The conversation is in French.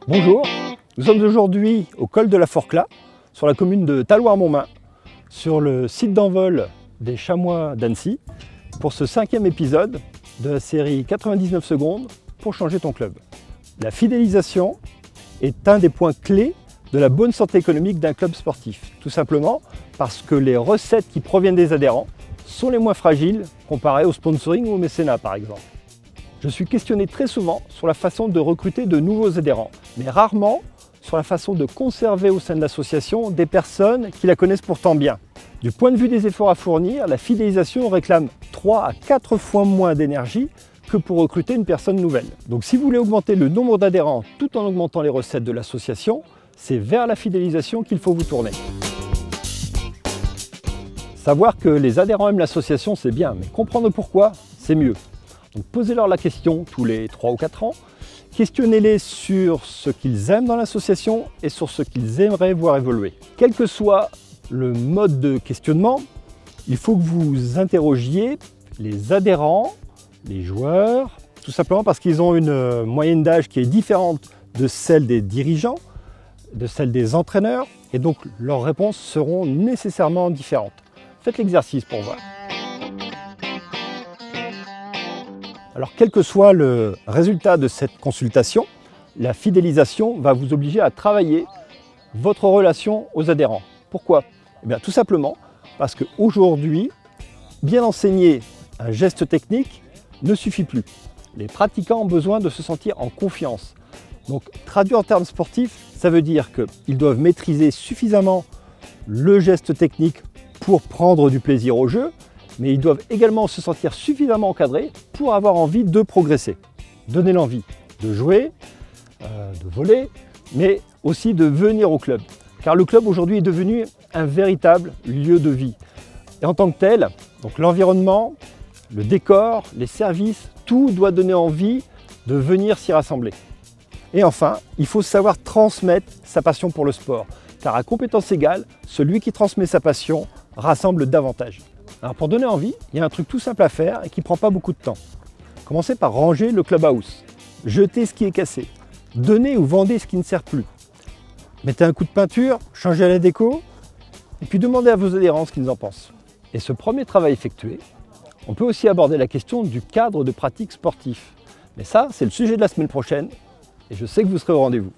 Bonjour, nous sommes aujourd'hui au col de la Forclaz, sur la commune de Talloires-Montmain, sur le site d'envol des Chamois d'Annecy, pour ce 5e épisode de la série 99 secondes pour changer ton club. La fidélisation est un des points clés de la bonne santé économique d'un club sportif, tout simplement parce que les recettes qui proviennent des adhérents sont les moins fragiles comparées au sponsoring ou au mécénat par exemple. Je suis questionné très souvent sur la façon de recruter de nouveaux adhérents, mais rarement sur la façon de conserver au sein de l'association des personnes qui la connaissent pourtant bien. Du point de vue des efforts à fournir, la fidélisation réclame 3 à 4 fois moins d'énergie que pour recruter une personne nouvelle. Donc si vous voulez augmenter le nombre d'adhérents tout en augmentant les recettes de l'association, c'est vers la fidélisation qu'il faut vous tourner. Savoir que les adhérents aiment l'association, c'est bien, mais comprendre pourquoi, c'est mieux. Donc posez-leur la question tous les 3 ou 4 ans, questionnez-les sur ce qu'ils aiment dans l'association et sur ce qu'ils aimeraient voir évoluer. Quel que soit le mode de questionnement, il faut que vous interrogiez les adhérents, les joueurs, tout simplement parce qu'ils ont une moyenne d'âge qui est différente de celle des dirigeants, de celle des entraîneurs, et donc leurs réponses seront nécessairement différentes. Faites l'exercice pour voir. Alors, quel que soit le résultat de cette consultation, la fidélisation va vous obliger à travailler votre relation aux adhérents. Pourquoi? Eh bien, tout simplement parce qu'aujourd'hui, bien enseigner un geste technique ne suffit plus. Les pratiquants ont besoin de se sentir en confiance. Donc, traduit en termes sportifs, ça veut dire qu'ils doivent maîtriser suffisamment le geste technique pour prendre du plaisir au jeu, mais ils doivent également se sentir suffisamment encadrés pour avoir envie de progresser. Donner l'envie de jouer, de voler, mais aussi de venir au club. Car le club aujourd'hui est devenu un véritable lieu de vie. Et en tant que tel, donc l'environnement, le décor, les services, tout doit donner envie de venir s'y rassembler. Et enfin, il faut savoir transmettre sa passion pour le sport. Car à compétence égale, celui qui transmet sa passion rassemble davantage. Alors pour donner envie, il y a un truc tout simple à faire et qui ne prend pas beaucoup de temps. Commencez par ranger le clubhouse. Jetez ce qui est cassé. Donnez ou vendez ce qui ne sert plus. Mettez un coup de peinture, changez la déco, et puis demandez à vos adhérents ce qu'ils en pensent. Et ce premier travail effectué, on peut aussi aborder la question du cadre de pratique sportif. Mais ça, c'est le sujet de la semaine prochaine, et je sais que vous serez au rendez-vous.